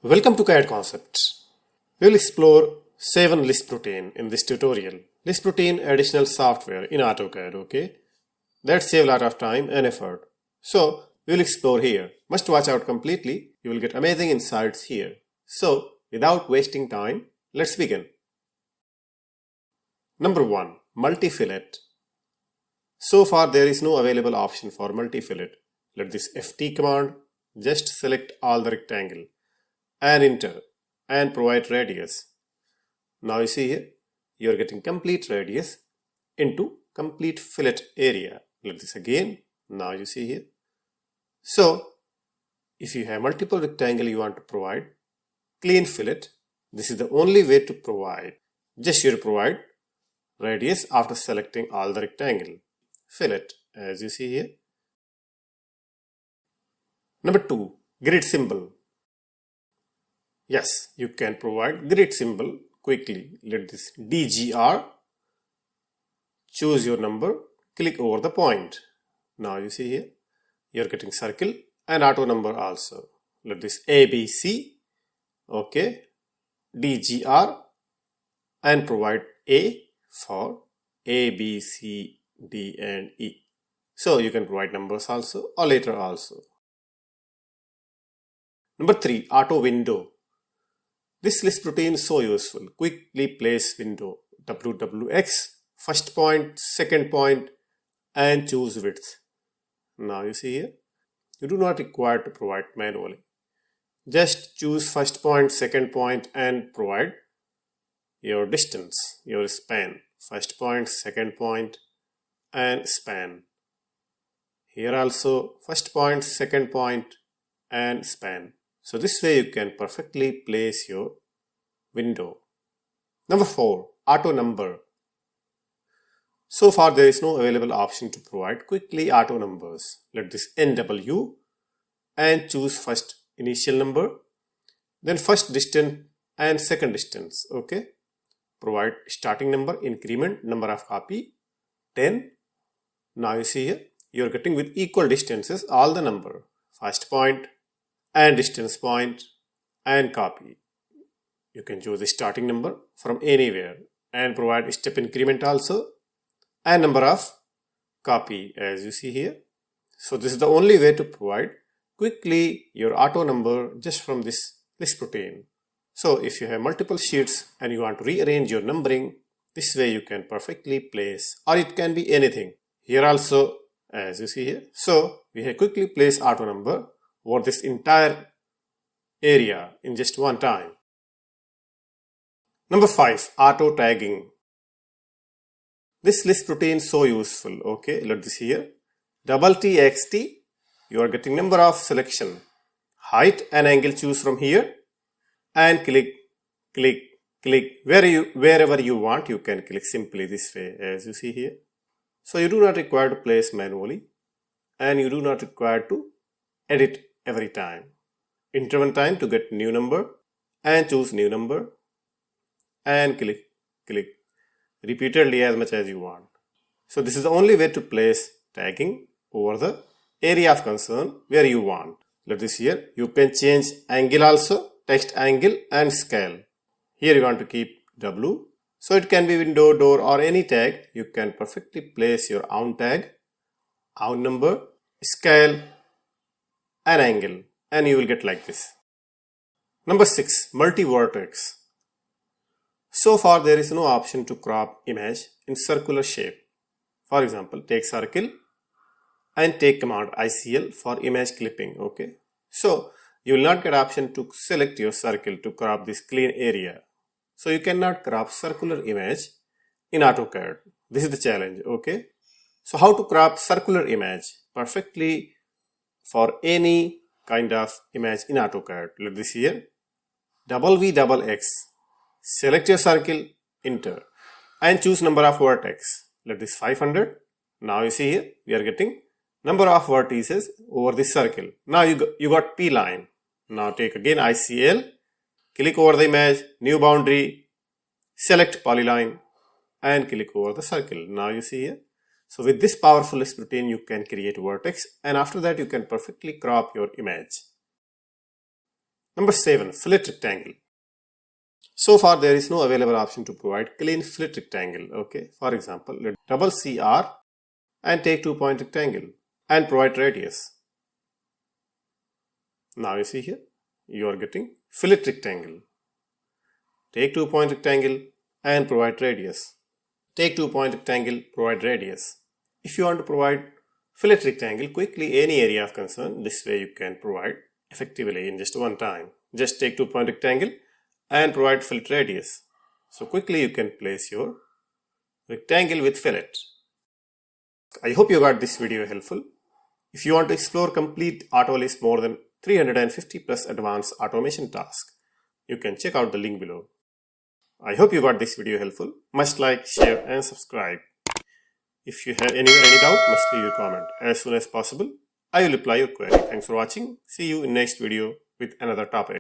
Welcome to CAD Concepts. We will explore 7 Lisp routine in this tutorial. Lisp routine additional software in AutoCAD, okay? That saves a lot of time and effort. So, we will explore here. Must watch out completely. You will get amazing insights here. So, without wasting time, let's begin. Number 1. Multi-fillet. So far there is no available option for multi-fillet. Let this FT command just select all the rectangle and enter and provide radius. Now you see here, you are getting complete radius into complete fillet area. Let this again. Now you see here. So if you have multiple rectangle you want to provide clean fillet, this is the only way to provide. Just you provide radius after selecting all the rectangle. Fillet as you see here. Number 2. Grid symbol. Yes, you can provide grid symbol quickly. Let this DGR. Choose your number. Click over the point. Now you see here. You are getting circle and auto number also. Let this ABC. Okay. DGR. And provide A for A, B, C, D and E. So you can provide numbers also or later also. Number 3. Auto window. This Lisp routine is so useful. Quickly place window WWX, first point, second point and choose width. Now you see here, you do not require to provide manually. Just choose first point, second point and provide your distance, your span. First point, second point and span. Here also first point, second point and span. So this way you can perfectly place your window. Number 4. Auto number. So far there is no available option to provide quickly auto numbers. Let this NW and choose first initial number, then first distance and second distance. Okay. Provide starting number, increment, number of copy, 10. Now you see here, you are getting with equal distances all the number. First point and distance point and copy. You can choose the starting number from anywhere and provide step increment also and number of copy as you see here. So this is the only way to provide quickly your auto number just from this Lisp routine. So if you have multiple sheets and you want to rearrange your numbering, this way you can perfectly place, or it can be anything. Here also as you see here. So we have quickly place auto number over this entire area in just one time. Number 5. Auto tagging. This Lisp routine is so useful. Okay, let this here. Double TXT. You are getting number of selection. Height and angle choose from here. And click. Wherever you want you can click simply this way as you see here. So you do not require to place manually. And you do not require to edit every time. Enter one time to get new number and choose new number and click repeatedly as much as you want. So this is the only way to place tagging over the area of concern where you want. Let this here, you can change angle also, text angle and scale. Here you want to keep W. So it can be window, door or any tag. You can perfectly place your own tag, own number, scale and angle and you will get like this. Number 6. Multi-vertex. So far there is no option to crop image in circular shape. For example, take circle and take command ICL for image clipping. Okay. So you will not get option to select your circle to crop this clean area. So you cannot crop circular image in AutoCAD. This is the challenge. Okay. So how to crop circular image perfectly for any kind of image in AutoCAD. Let this here. VXX. Select your circle, enter and choose number of vertex. Let this 500. Now you see here we are getting number of vertices over this circle. Now you got P line. Now take again ICL, click over the image, new boundary, select polyline and click over the circle. Now you see here. So with this powerful Lisp routine you can create vertex and after that you can perfectly crop your image. Number 7. Fillet rectangle. So far there is no available option to provide clean fillet rectangle. Okay, for example, let double CR and take 2-point rectangle and provide radius. Now you see here, you are getting fillet rectangle. Take 2-point rectangle and provide radius. Take 2-point rectangle, provide radius. If you want to provide fillet rectangle quickly any area of concern, this way you can provide effectively in just one time. Just take 2-point rectangle and provide fillet radius. So quickly you can place your rectangle with fillet. I hope you got this video helpful. If you want to explore complete AutoLISP more than 350 plus advanced automation tasks, you can check out the link below. I hope you got this video helpful. Must like, share and subscribe. If you have any doubt, must leave your comment as soon as possible. I will reply your query. Thanks for watching. See you in next video with another topic.